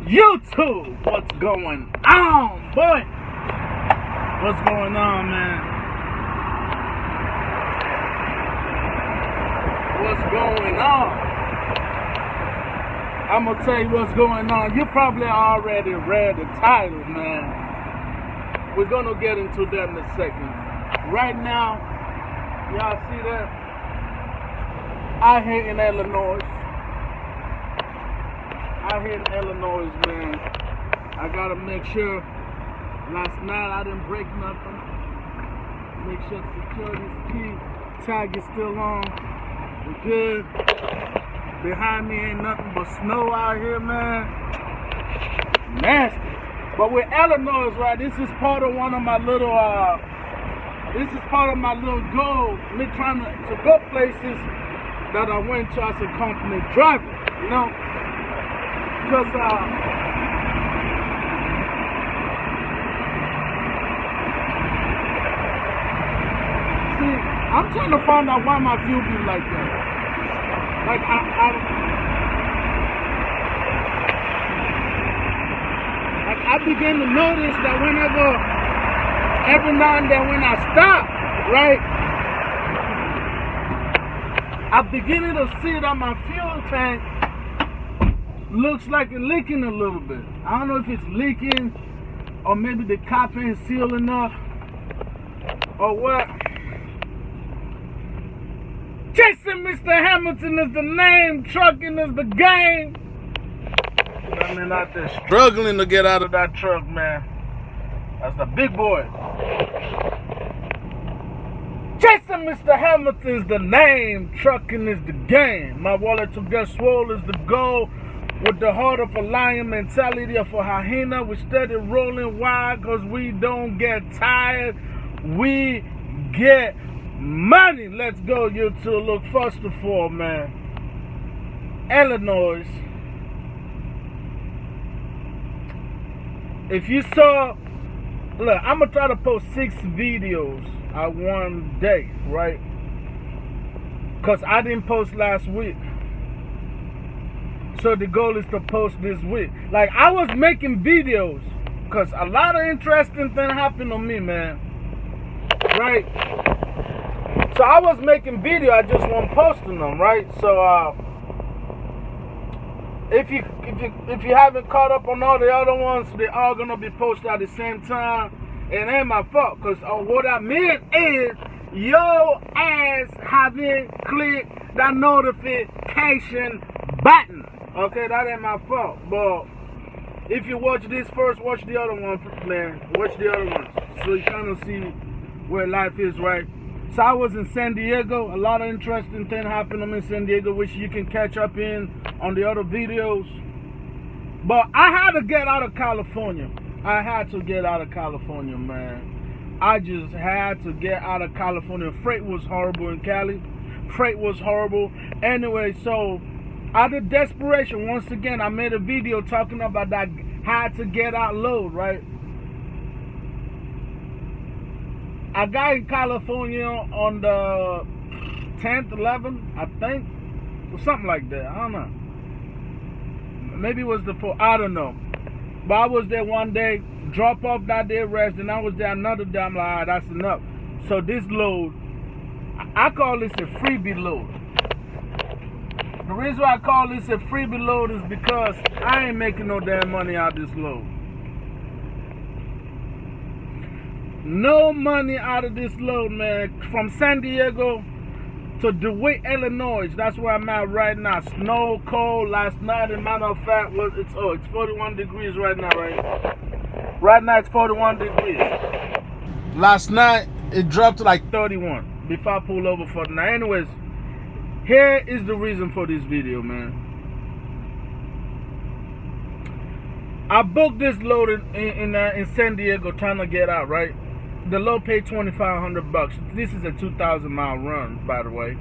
YouTube, what's going on, boy? What's going on, man? What's going on? I'm gonna tell you what's going on. You probably already read the title, man. We're gonna get into that in a second. Right now, y'all see that? I here in Illinois. Out here in Illinois, man. I gotta make sure. Last night I didn't break nothing. Make sure security's key tag is still on. We're good. Behind me ain't nothing but snow out here, man. Nasty. But with Illinois, right? This is part of one of my little. This is part of my little goal. Me trying to go places that I went to as a company driver. You know. Because, see, I'm trying to find out why my fuel be like that. Like, I begin to notice that every now and then when I stop, right, I'm beginning to see that my fuel tank looks like it's leaking a little bit. I don't know if it's leaking or maybe the cap ain't sealed enough or what. Chasing Mr. Hamilton is the name, trucking is the game. I mean, out there struggling to get out of that truck, man. That's the big boy. Chasing Mr. Hamilton is the name, trucking is the game. My wallet to get swole is the goal. With the heart of a lion, mentality of a hyena, we steady rolling. Why? Because we don't get tired. We get money. Let's go, YouTube. Look, first of all, man, Illinois. If you saw, look, I'm going to try to post 6 videos at one day, right? Because I didn't post last week. So the goal is to post this week. Like, I was making videos because a lot of interesting things happened to me, man. Right? So I was making video, I just wasn't posting them, right? So if you haven't caught up on all the other ones, they're all gonna be posted at the same time. It ain't my fault, because what I mean is your ass haven't clicked that notification button. Okay, that ain't my fault. But if you watch this first, watch the other one, man. Watch the other ones. So you kind of see where life is, right? So I was in San Diego. A lot of interesting things happened to me in San Diego, which you can catch up on the other videos. But I had to get out of California. I had to get out of California, man. I just had to get out of California. Freight was horrible in Cali. Freight was horrible. Anyway, so out of desperation, once again, I made a video talking about that had to get out load, right? I got in California on the 10th, 11th, I think, or something like that. I don't know. Maybe it was the 4th. I don't know. But I was there one day, drop off that day, rest, and I was there another day. I'm like, all right, that's enough. So this load, I call this a freebie load. The reason why I call this a freebie load is because I ain't making no damn money out of this load. No money out of this load, man. From San Diego to DeWitt, Illinois. That's where I'm at right now. Snow, cold. Last night, as a matter of fact, it's 41 degrees right now, right? Right now, it's 41 degrees. Last night, it dropped to like 31 before I pull over for the night. Anyways, here is the reason for this video, man. I booked this load in San Diego trying to get out, right? The load paid $2,500. This is a 2,000-mile run, by the way.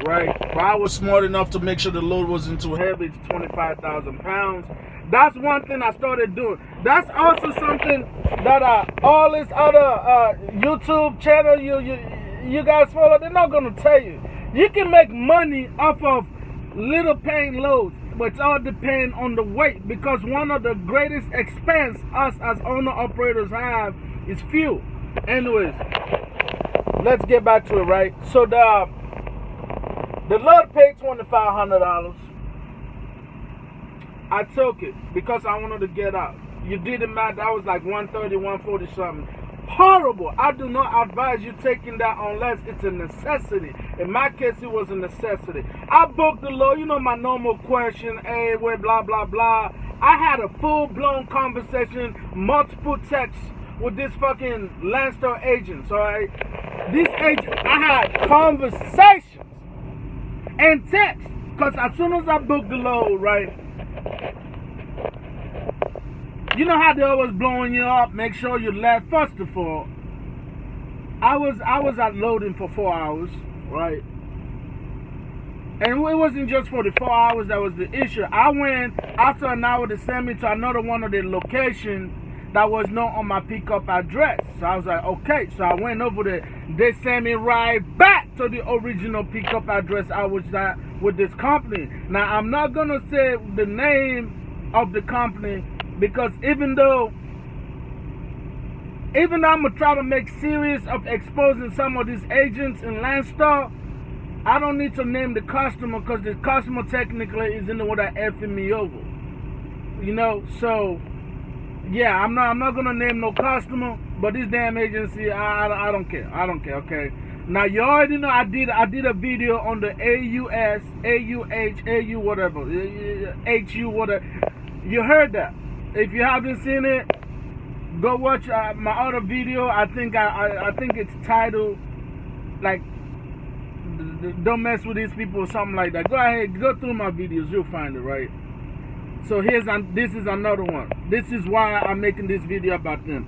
Right? But I was smart enough to make sure the load wasn't too heavy. It's 25,000 pounds. That's one thing I started doing. That's also something that all this other YouTube channel you guys follow, they're not going to tell you. You can make money off of little paying loads. but it's all depend on the weight, because one of the greatest expense us as owner operators have is fuel. Anyways, let's get back to it, right? So the Lord paid $2,500. I took it because I wanted to get out. You did the math, that was like 130, 140 something. Horrible. I do not advise you taking that unless it's a necessity. In my case, it was a necessity. I booked the load, you know, my normal question, hey, where, blah, blah, blah. I had a full-blown conversation, multiple texts with this fucking Landstar agent, alright? This agent, I had conversations and texts, because as soon as I booked the load, right, you know how they always blowing you up, make sure you left. First of all, I was at loading for 4 hours, right? And it wasn't just for the 4 hours that was the issue. I went, after an hour, they sent me to another one of the locations that was not on my pickup address. So I was like, okay. So I went over there. They sent me right back to the original pickup address I was at with this company. Now, I'm not going to say the name of the company, because even though I'm going to try to make serious of exposing some of these agents in Landstar, I don't need to name the customer, because the customer technically is in the one that effing me over. You know, so yeah, I'm not going to name no customer, but this damn agency, I don't care. I don't care, okay? Now, you already know I did a video on the AUS, AUH, AU whatever, HU whatever. You heard that. If you haven't seen it, go watch my other video. I think it's titled like "Don't Mess with These People" or something like that. Go ahead, go through my videos, you'll find it, right? So this is another one. This is why I'm making this video about them.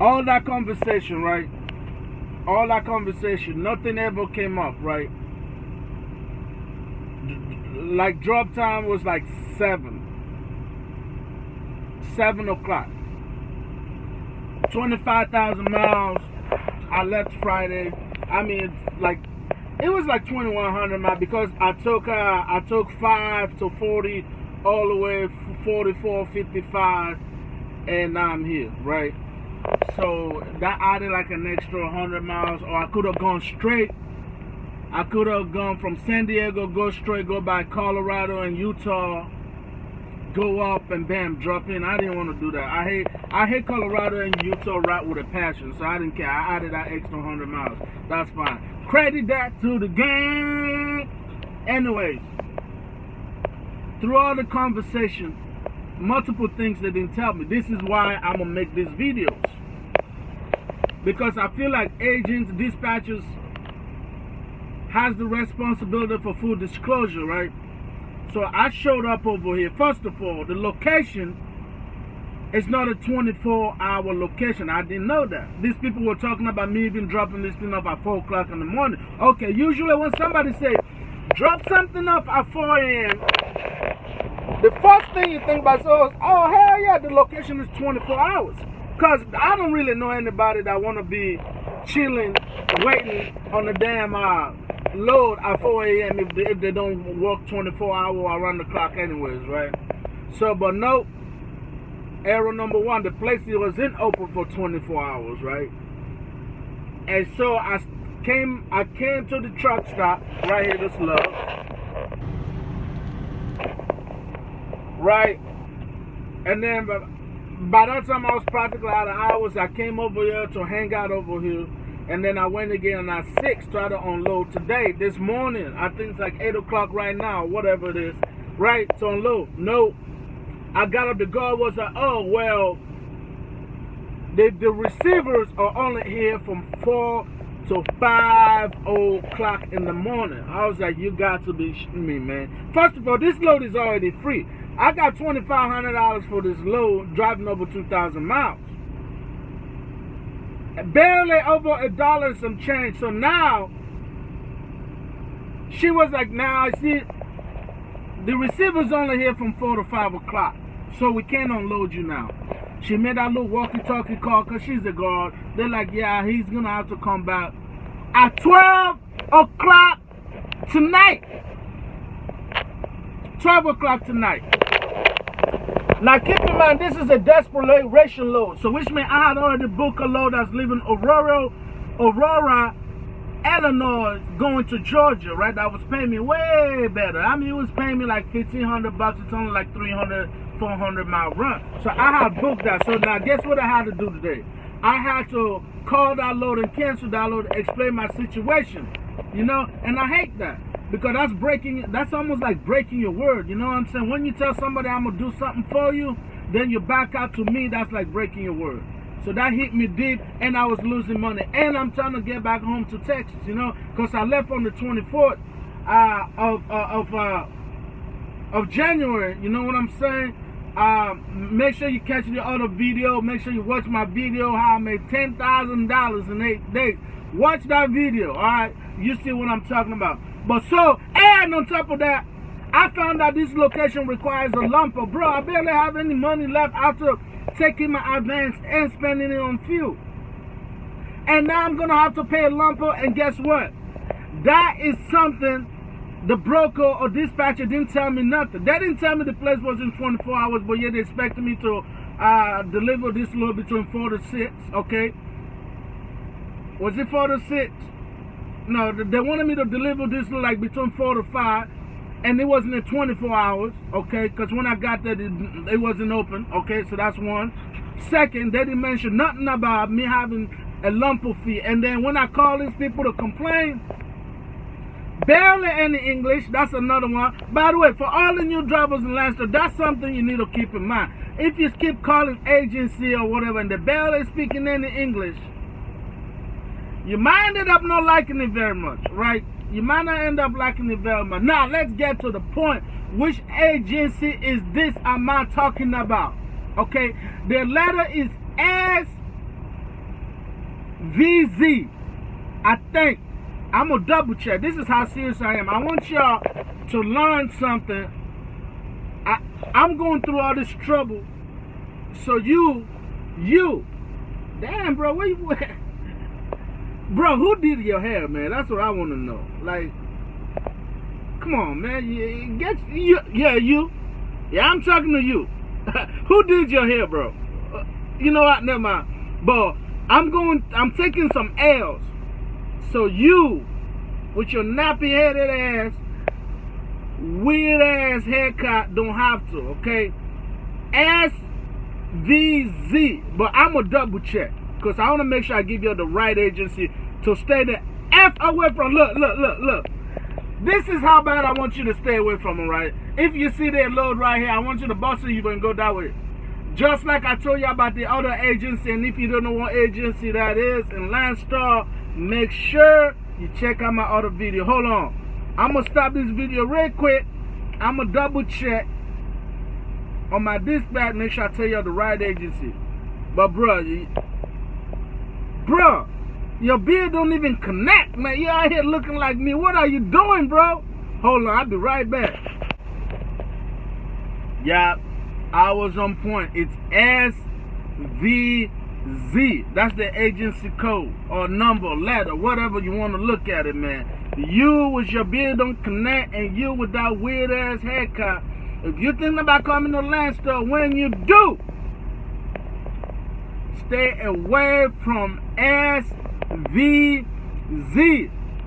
All that conversation, right? All that conversation, nothing ever came up, right? Like drop time was like 7 o'clock. 25,000 miles. I left Friday. I mean, it was like 2,100 miles, because I took 5 to 40 all the way 44, 55, and now I'm here, right? So that added like an extra 100 miles, or I could have gone straight. I could have gone from San Diego, go straight, go by Colorado and Utah, go up and bam, drop in. I didn't want to do that. I hate Colorado and Utah route with a passion, so I didn't care. I added that extra 100 miles. That's fine. Credit that to the gang. Anyways, through all the conversation, multiple things they didn't tell me. This is why I'm gonna make these videos, because I feel like agents, dispatchers has the responsibility for full disclosure, right? So I showed up over here. First of all, the location is not a 24-hour location. I didn't know that. These people were talking about me even dropping this thing off at 4 o'clock in the morning. Okay, usually when somebody say, drop something off at 4 a.m., the first thing you think about is, oh, hell yeah, the location is 24 hours. Because I don't really know anybody that want to be chilling, waiting on the damn load at 4 a.m. if they don't work 24 hours around the clock anyways, right? So, but no, error number one, the place wasn't open for 24 hours, right? And so I came to the truck stop right here, this love, right? And then by that time I was practically out of hours. I came over here to hang out over here. And then I went again at 6, try to unload today. This morning, I think it's like 8 o'clock right now, whatever it is, right, to unload. No, I got up, the guard was like, oh, well, the receivers are only here from 4 to 5 o'clock in the morning. I was like, you got to be shitting me, man. First of all, this load is already free. I got $2,500 for this load, driving over 2,000 miles. Barely over $1 and some change. So now she was like, now I see the receiver's only here from 4 to 5 o'clock, so we can't unload you now. She made that little walkie-talkie call, because she's a guard. They're like, yeah, he's gonna have to come back at 12 o'clock tonight. 12 o'clock tonight. Now keep in mind, this is a desperation load. So which means I had already booked a load that's leaving Aurora, Illinois, going to Georgia, right? That was paying me way better. I mean, it was paying me like $1,500. It's only like 300, 400 mile run. So I had booked that. So now guess what I had to do today? I had to call that load and cancel that load, explain my situation, you know? And I hate that because that's almost like breaking your word, you know what I'm saying? When you tell somebody I'm going to do something for you, then you back out to me, that's like breaking your word. So that hit me deep, and I was losing money. And I'm trying to get back home to Texas, you know, because I left on the 24th of January, you know what I'm saying? Make sure you catch the other video. Make sure you watch my video, how I made $10,000 in 8 days. Watch that video, all right? You see what I'm talking about. But so, and on top of that, I found out this location requires a lumper. Bro, I barely have any money left after taking my advance and spending it on fuel. And now I'm going to have to pay a lumper, and guess what? That is something the broker or dispatcher didn't tell me nothing. They didn't tell me the place was in 24 hours, but yet they expected me to deliver this load between 4 to 6, okay? Was it 4 to 6? No, they wanted me to deliver this load like between 4 to 5, and it wasn't in 24 hours, okay? Because when I got there, it wasn't open, okay? So that's one. Second, they didn't mention nothing about me having a lumper fee. And then when I call these people to complain, barely any English. That's another one. By the way, for all the new drivers in Landstar, that's something you need to keep in mind. If you keep calling agency or whatever and they're barely speaking any English, you might end up not liking it very much, right? You might not end up liking it very much. Now, let's get to the point. Which agency is this I'm not talking about? Okay, the letter is SVZ, I think. I'm going to double check. This is how serious I am. I want y'all to learn something. I'm going through all this trouble. So you, damn, bro, where you at? Bro, who did your hair, man? That's what I want to know. Like, come on, man. You. Yeah, I'm talking to you. Who did your hair, bro? You know what? Never mind. But I'm taking some L's. So you, with your nappy-headed ass, weird-ass haircut, don't have to, okay? SVZ. But I'm going to double-check. Because I want to make sure I give you the right agency to stay the F away from. Look. This is how bad I want you to stay away from them, right? If you see that load right here, I want you to bust it, you're going to go that way. Just like I told you about the other agency, and if you don't know what agency that is, in Landstar, make sure you check out my other video. Hold on. I'm going to stop this video real quick. I'm going to double check on my dispatch, make sure I tell you the right agency. But bro, your beard don't even connect, man. You out here looking like me. What are you doing, bro? Hold on, I'll be right back. Yeah, I was on point. It's SVZ. That's the agency code or number, letter, whatever you want to look at it, man. You with your beard don't connect, and you with that weird ass haircut. If you're thinking about coming to Landstar, when you do, stay away from SVZ.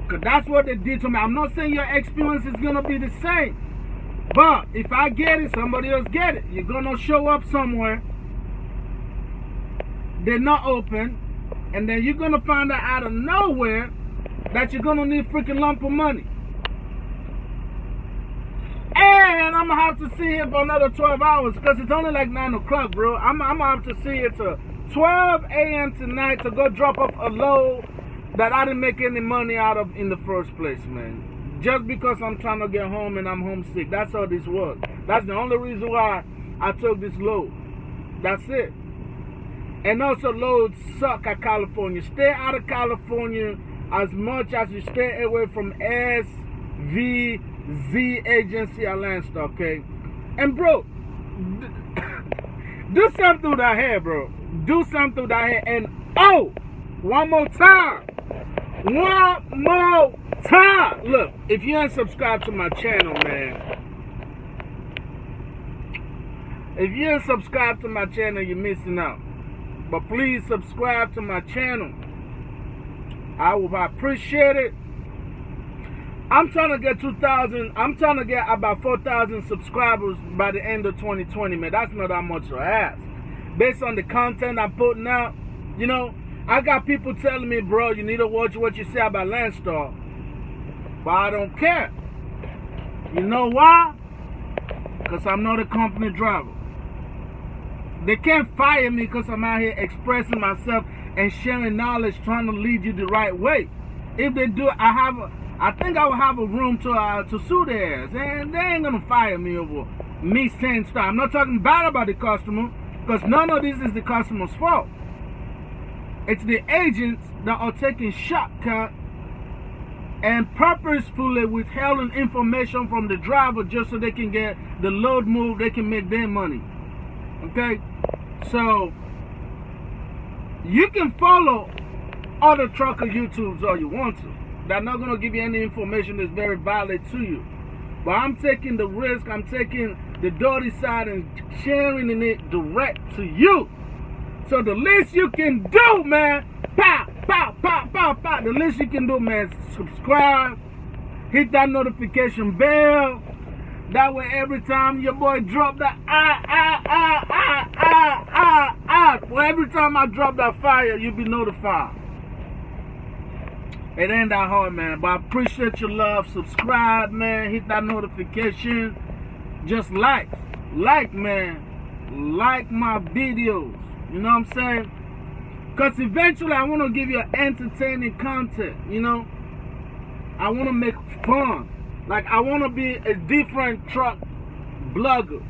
Because that's what they did to me. I'm not saying your experience is going to be the same. But if I get it, somebody else get it. You're going to show up somewhere. They're not open. And then you're going to find out of nowhere that you're going to need freaking lump of money. And I'm going to have to see it for another 12 hours because it's only like 9 o'clock, bro. I'm going to have to see it till 12 a.m. tonight to go drop off a load that I didn't make any money out of in the first place, man. Just because I'm trying to get home and I'm homesick. That's all this was. That's the only reason why I took this load. That's it. And also, loads suck at California. Stay out of California as much as you stay away from SVZ Agency at Landstar, okay? And bro, do something with that hair, bro. Do something with that hair. And oh, one more time. One more time. Look, if you ain't subscribed to my channel, man, If you ain't subscribed to my channel, you're missing out. But please subscribe to my channel. I will appreciate it. I'm trying to get 2,000. I'm trying to get about 4,000 subscribers by the end of 2020, man. That's not that much to ask. Based on the content I'm putting out, you know, I got people telling me, bro, you need to watch what you say about Landstar. But I don't care. You know why? Because I'm not a company driver. They can't fire me because I'm out here expressing myself and sharing knowledge, trying to lead you the right way. If they do, I think I will have a room to sue their ass, and they ain't gonna fire me over me saying stuff. I'm not talking bad about the customer, because none of this is the customer's fault. It's the agents that are taking shortcuts and purposefully withholding information from the driver just so they can get the load moved, they can make their money. Okay? So, you can follow other trucker YouTubes all you want to. They're not going to give you any information that's very valid to you. But I'm taking the risk, I'm taking the dirty side and sharing it direct to you. So the least you can do, man, pow, pow, pow, pow, pow. The least you can do, man, is subscribe, hit that notification bell. That way every time your boy drop that well, every time I drop that fire, you'll be notified. It ain't that hard, man, but I appreciate your love. Subscribe, man, hit that notification. Just like, man, like my videos. You know what I'm saying? Because eventually I want to give you entertaining content, you know? I want to make fun. Like, I want to be a different truck blogger.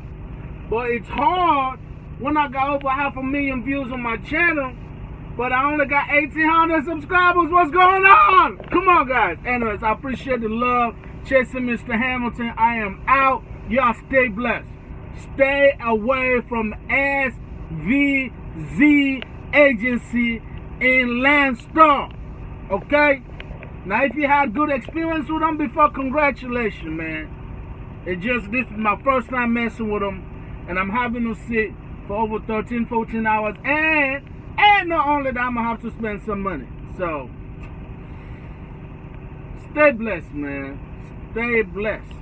But it's hard when I got over 500,000 views on my channel, but I only got 1,800 subscribers. What's going on? Come on, guys. Anyways, I appreciate the love. Chasing Mr. Hamilton. I am out. Y'all stay blessed. Stay away from SVZ Agency in Landstar. Okay? Now, if you had good experience with them before, congratulations, man. This is my first time messing with them, and I'm having to sit for over 13, 14 hours, and not only that, I'm going to have to spend some money. So, stay blessed, man. Stay blessed.